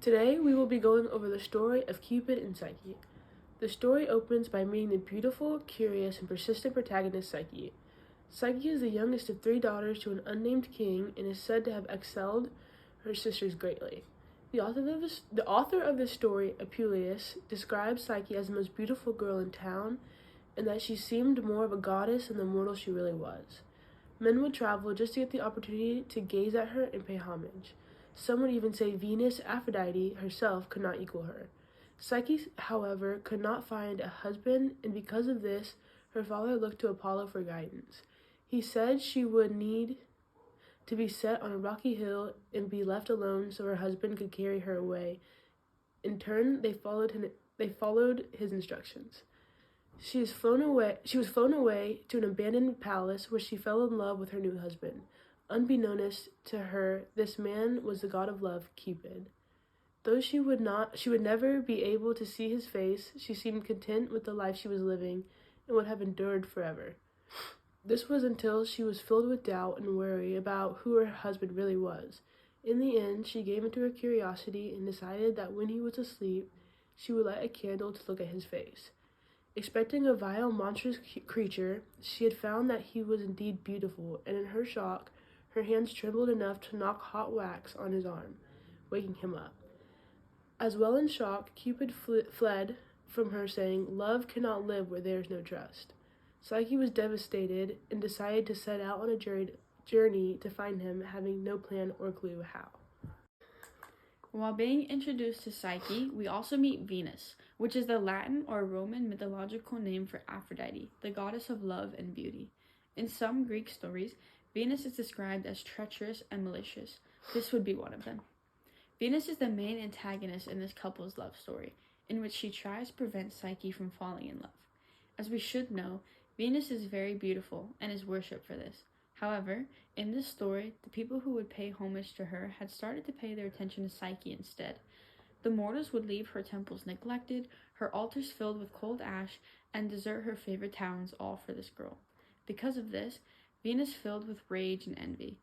Today we will be going over the story of Cupid and Psyche. The story opens by meeting the beautiful, curious, and persistent protagonist Psyche. Psyche is the youngest of 3 daughters to an unnamed king and is said to have excelled her sisters greatly. The author of this story, Apuleius, describes Psyche as the most beautiful girl in town and that she seemed more of a goddess than the mortal she really was. Men would travel just to get the opportunity to gaze at her and pay homage. Some would even say Venus, Aphrodite herself, could not equal her. Psyche, however, could not find a husband, and because of this, her father looked to Apollo for guidance. He said she would need to be set on a rocky hill and be left alone so her husband could carry her away. In turn, they followed his instructions. She was flown away to an abandoned palace where she fell in love with her new husband. Unbeknownst to her, this man was the god of love, Cupid. Though she would never be able to see his face, she seemed content with the life she was living and would have endured forever. This was until she was filled with doubt and worry about who her husband really was. In the end, she gave into her curiosity and decided that when he was asleep, she would light a candle to look at his face. Expecting a vile, monstrous creature, she had found that he was indeed beautiful, and in her shock, her hands trembled enough to knock hot wax on his arm, waking him up. As well in shock, Cupid fled from her, saying, "Love cannot live where there is no trust." Psyche was devastated and decided to set out on a journey to find him, having no plan or clue how. While being introduced to Psyche, we also meet Venus, which is the Latin or Roman mythological name for Aphrodite, the goddess of love and beauty. In some Greek stories, Venus is described as treacherous and malicious. This would be one of them. Venus is the main antagonist in this couple's love story, in which she tries to prevent Psyche from falling in love. As we should know, Venus is very beautiful and is worshipped for this. However, in this story, the people who would pay homage to her had started to pay their attention to Psyche instead. The mortals would leave her temples neglected, her altars filled with cold ash, and desert her favorite towns, all for this girl. Because of this, Venus, filled with rage and envy,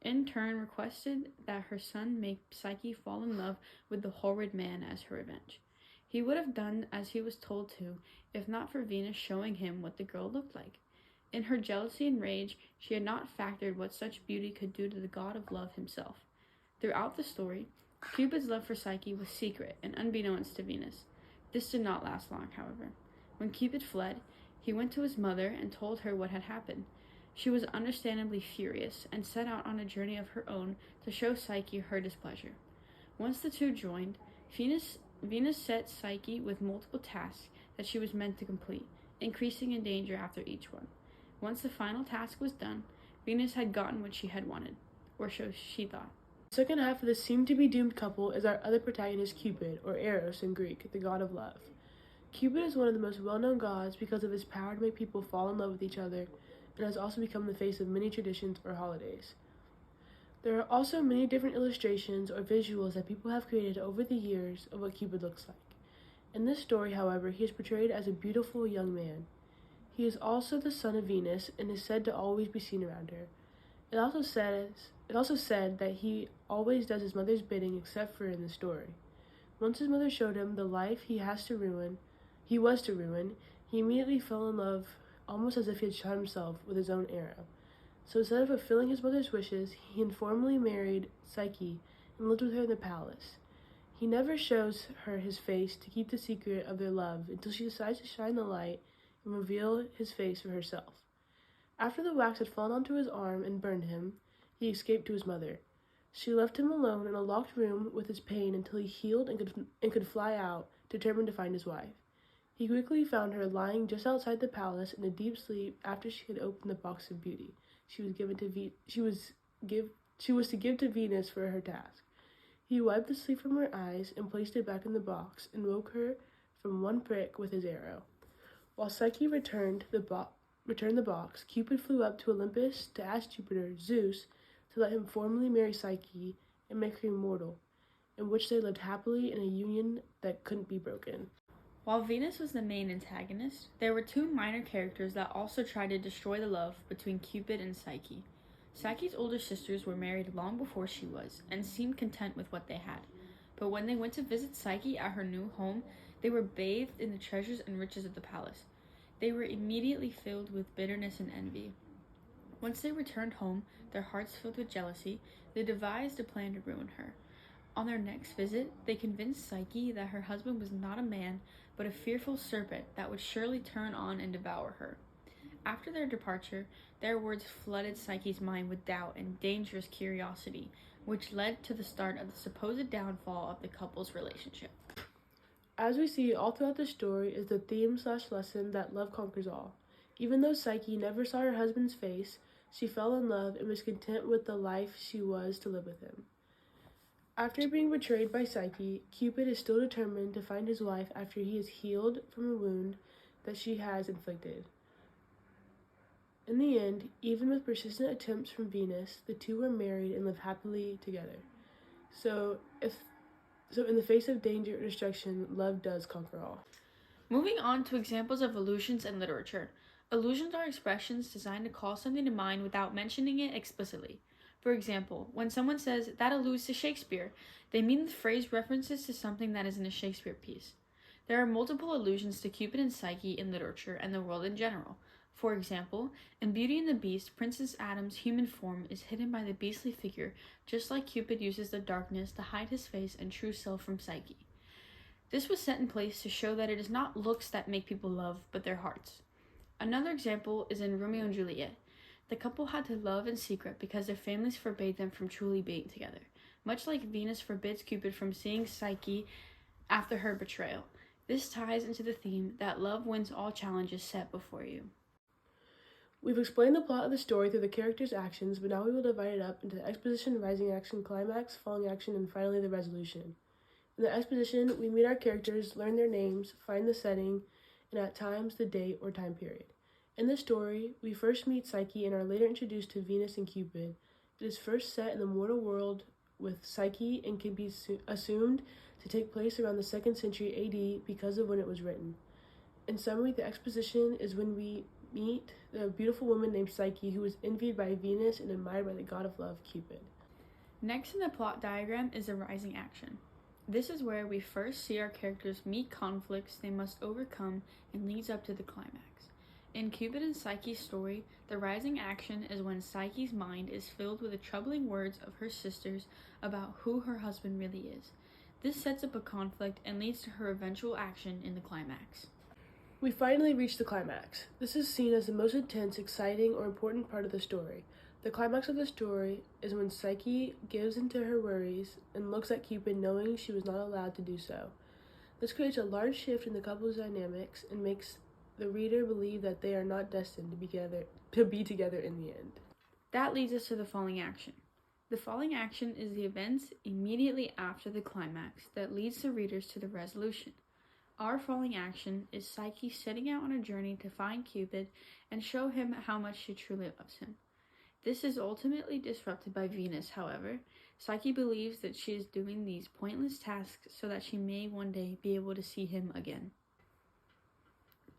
in turn requested that her son make Psyche fall in love with the horrid man as her revenge. He would have done as he was told to, if not for Venus showing him what the girl looked like. In her jealousy and rage, she had not factored what such beauty could do to the god of love himself. Throughout the story, Cupid's love for Psyche was secret and unbeknownst to Venus. This did not last long, however. When Cupid fled, he went to his mother and told her what had happened. She was understandably furious and set out on a journey of her own to show Psyche her displeasure. Once the two joined, Venus set Psyche with multiple tasks that she was meant to complete, increasing in danger after each one. Once the final task was done, Venus had gotten what she had wanted, or so she thought. The second half of the seem-to-be-doomed couple is our other protagonist, Cupid, or Eros in Greek, the god of love. Cupid is one of the most well-known gods because of his power to make people fall in love with each other, and has also become the face of many traditions or holidays. There are also many different illustrations or visuals that people have created over the years of what Cupid looks like. In this story, however, he is portrayed as a beautiful young man. He is also the son of Venus and is said to always be seen around her. It also said that he always does his mother's bidding except for in the story. Once his mother showed him the life he was to ruin, he immediately fell in love, almost as if he had shot himself with his own arrow. So instead of fulfilling his mother's wishes, he informally married Psyche and lived with her in the palace. He never shows her his face to keep the secret of their love until she decides to shine the light and reveal his face for herself. After the wax had fallen onto his arm and burned him, he escaped to his mother. She left him alone in a locked room with his pain until he healed and could fly out, determined to find his wife. He quickly found her lying just outside the palace in a deep sleep after she had opened the box of beauty she was to give to Venus for her task. He wiped the sleep from her eyes and placed it back in the box and woke her from one prick with his arrow. While Psyche returned the box, Cupid flew up to Olympus to ask Jupiter, Zeus, to let him formally marry Psyche and make her immortal, in which they lived happily in a union that couldn't be broken. While Venus was the main antagonist, there were two minor characters that also tried to destroy the love between Cupid and Psyche. Psyche's older sisters were married long before she was, and seemed content with what they had. But when they went to visit Psyche at her new home, they were bathed in the treasures and riches of the palace. They were immediately filled with bitterness and envy. Once they returned home, their hearts filled with jealousy, they devised a plan to ruin her. On their next visit, they convinced Psyche that her husband was not a man, but a fearful serpent that would surely turn on and devour her. After their departure, their words flooded Psyche's mind with doubt and dangerous curiosity, which led to the start of the supposed downfall of the couple's relationship. As we see all throughout the story is the theme/lesson that love conquers all. Even though Psyche never saw her husband's face, she fell in love and was content with the life she was to live with him. After being betrayed by Psyche, Cupid is still determined to find his wife after he is healed from a wound that she has inflicted. In the end, even with persistent attempts from Venus, the two were married and live happily together. So in the face of danger or destruction, love does conquer all. Moving on to examples of allusions in literature. Allusions are expressions designed to call something to mind without mentioning it explicitly. For example, when someone says, "that alludes to Shakespeare," they mean the phrase references to something that is in a Shakespeare piece. There are multiple allusions to Cupid and Psyche in literature and the world in general. For example, in Beauty and the Beast, Princess Adam's human form is hidden by the beastly figure, just like Cupid uses the darkness to hide his face and true self from Psyche. This was set in place to show that it is not looks that make people love, but their hearts. Another example is in Romeo and Juliet. The couple had to love in secret because their families forbade them from truly being together, much like Venus forbids Cupid from seeing Psyche after her betrayal. This ties into the theme that love wins all challenges set before you. We've explained the plot of the story through the characters' actions, but now we will divide it up into the exposition, rising action, climax, falling action, and finally the resolution. In the exposition, we meet our characters, learn their names, find the setting, and at times the date or time period. In this story, we first meet Psyche and are later introduced to Venus and Cupid. It is first set in the mortal world with Psyche and can be assumed to take place around the 2nd century AD because of when it was written. In summary, the exposition is when we meet the beautiful woman named Psyche who is envied by Venus and admired by the god of love, Cupid. Next in the plot diagram is the rising action. This is where we first see our characters meet conflicts they must overcome and leads up to the climax. In Cupid and Psyche's story, the rising action is when Psyche's mind is filled with the troubling words of her sisters about who her husband really is. This sets up a conflict and leads to her eventual action in the climax. We finally reach the climax. This is seen as the most intense, exciting, or important part of the story. The climax of the story is when Psyche gives into her worries and looks at Cupid knowing she was not allowed to do so. This creates a large shift in the couple's dynamics and makes the reader believe that they are not destined to be together in the end. That leads us to the falling action. The falling action is the events immediately after the climax that leads the readers to the resolution. Our falling action is Psyche setting out on a journey to find Cupid and show him how much she truly loves him. This is ultimately disrupted by Venus, however. Psyche believes that she is doing these pointless tasks so that she may one day be able to see him again.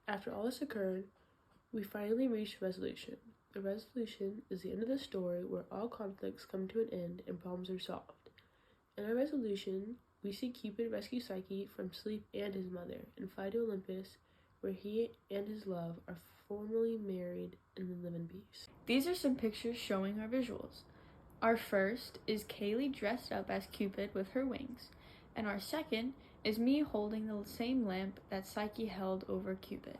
After all this occurred, we finally reached resolution. The resolution is the end of the story where all conflicts come to an end and problems are solved. In our resolution, we see Cupid rescue Psyche from sleep and his mother and fly to Olympus, where he and his love are formally married and live in peace. These are some pictures showing our visuals. Our first is Kaylee dressed up as Cupid with her wings, and our second is me holding the same lamp that Psyche held over Cupid.